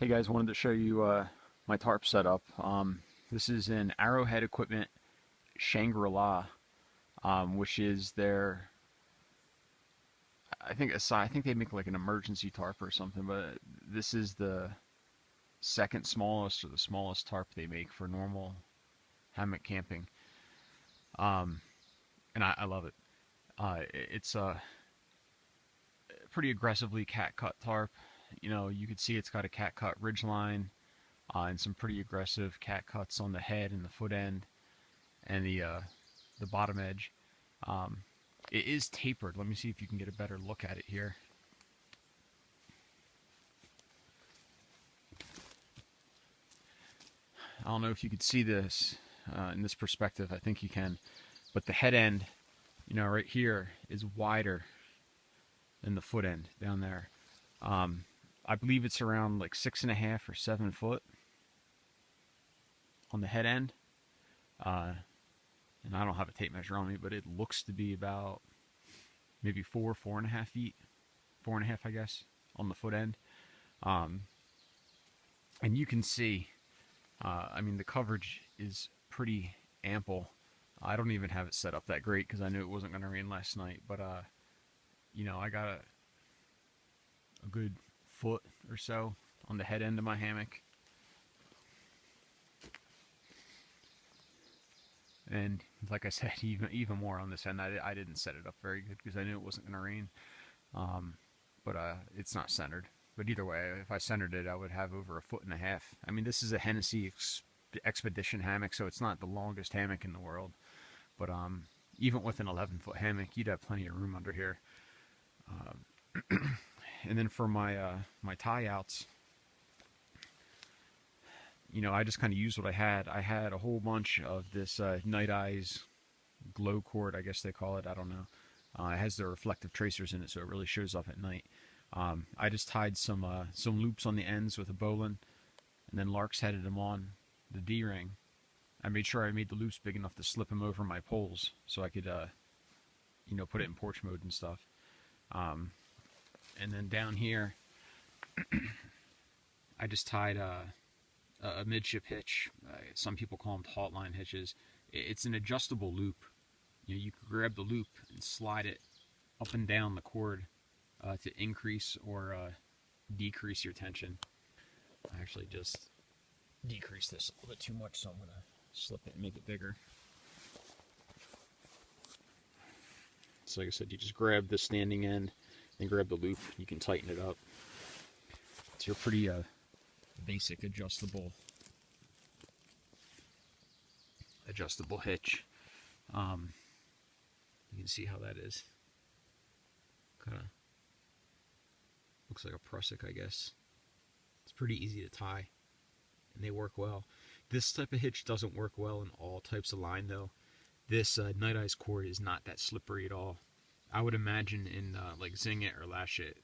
Hey guys, wanted to show you my tarp setup. This is an Arrowhead equipment Shangri La, which is their, I think they make like an emergency tarp or something, but this is the second smallest or the smallest tarp they make for normal hammock camping. Um, and I love it. It's a pretty aggressively cat cut tarp. You know, you can see it's got a cat cut ridge line and some pretty aggressive cat cuts on the head and the foot end and the bottom edge. Um, it is tapered. Let me see if you can get a better look at it here. I don't know if you could see this in this perspective. I think you can, but the head end, you know, right here is wider than the foot end down there. I believe it's around like 6.5 or 7 foot on the head end. And I don't have a tape measure on me, but it looks to be about maybe 4.5 feet, 4.5, I guess, on the foot end. And you can see, I mean, the coverage is pretty ample. I don't even have it set up that great because I knew it wasn't going to rain last night, but you know, I got a good foot or so on the head end of my hammock. And like I said, even more on this end. I didn't set it up very good because I knew it wasn't going to rain. But it's not centered. But either way, if I centered it, I would have over 1.5 feet. I mean, this is a Hennessy Expedition hammock, so it's not the longest hammock in the world. But even with an 11-foot hammock, you'd have plenty of room under here. And then for my my tie outs, you know, I just kind of used what I had. I had a whole bunch of this Night Eyes glow cord, I guess they call it. I don't know. It has the reflective tracers in it, so it really shows up at night. I just tied some loops on the ends with a bowline, and then Lark's headed them on the D-ring. I made sure I made the loops big enough to slip them over my poles, so I could, you know, put it in porch mode and stuff. And then down here, I just tied a midship hitch. Some people call them taut line hitches. It's an adjustable loop. You know, you can grab the loop and slide it up and down the cord to increase or decrease your tension. I actually just decreased this a little bit too much, so I'm going to slip it and make it bigger. So like I said, you just grab the standing end and grab the loop. You can tighten it up. It's your pretty basic adjustable hitch. You can see how that is. Kind of looks like a prusik, I guess. It's pretty easy to tie, and they work well. This type of hitch doesn't work well in all types of line, though. This Night Eyes cord is not that slippery at all. I would imagine in like Zing It or Lash It,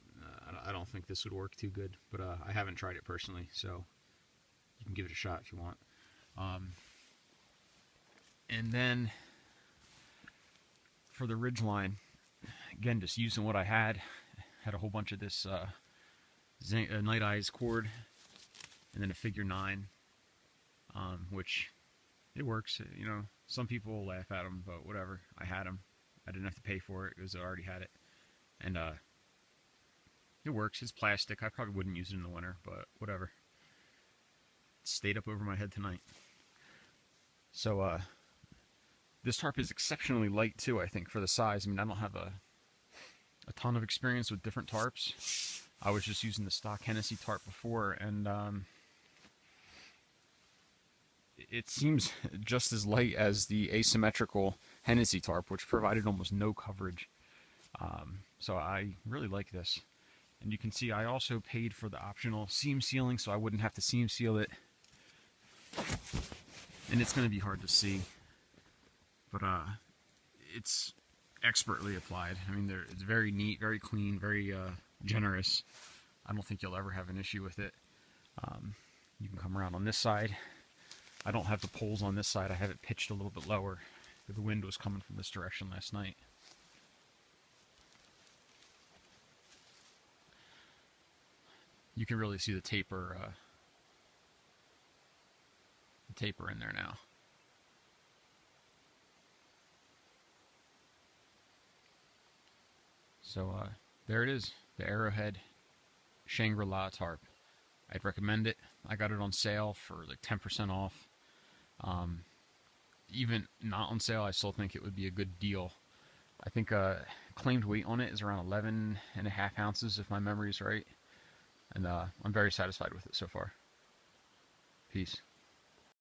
I don't think this would work too good, but I haven't tried it personally, so you can give it a shot if you want. And then for the ridge line, again, just using what I had a whole bunch of this Night Eyes cord, and then a figure 9, which it works. You know, some people will laugh at them, but whatever. I had them. I didn't have to pay for it because I already had it, and it works. It's plastic. I probably wouldn't use it in the winter, but whatever. It stayed up over my head tonight. So this tarp is exceptionally light too, I think, for the size. I mean, I don't have a ton of experience with different tarps. I was just using the stock Hennessy tarp before, and it seems just as light as the asymmetrical Hennessy tarp, which provided almost no coverage. So I really like this. And you can see I also paid for the optional seam sealing, so I wouldn't have to seam seal it. And it's going to be hard to see, but it's expertly applied. I mean, it's very neat, very clean, very generous. I don't think you'll ever have an issue with it. You can come around on this side. I don't have the poles on this side. I have it pitched a little bit lower. The wind was coming from this direction last night. You can really see the taper the taper in there now. So there it is, the Arrowhead Shangri La Tarp. I'd recommend it. I got it on sale for like 10% off. Even not on sale, I still think it would be a good deal. I think claimed weight on it is around 11.5 ounces, if my memory is right. And I'm very satisfied with it so far. Peace.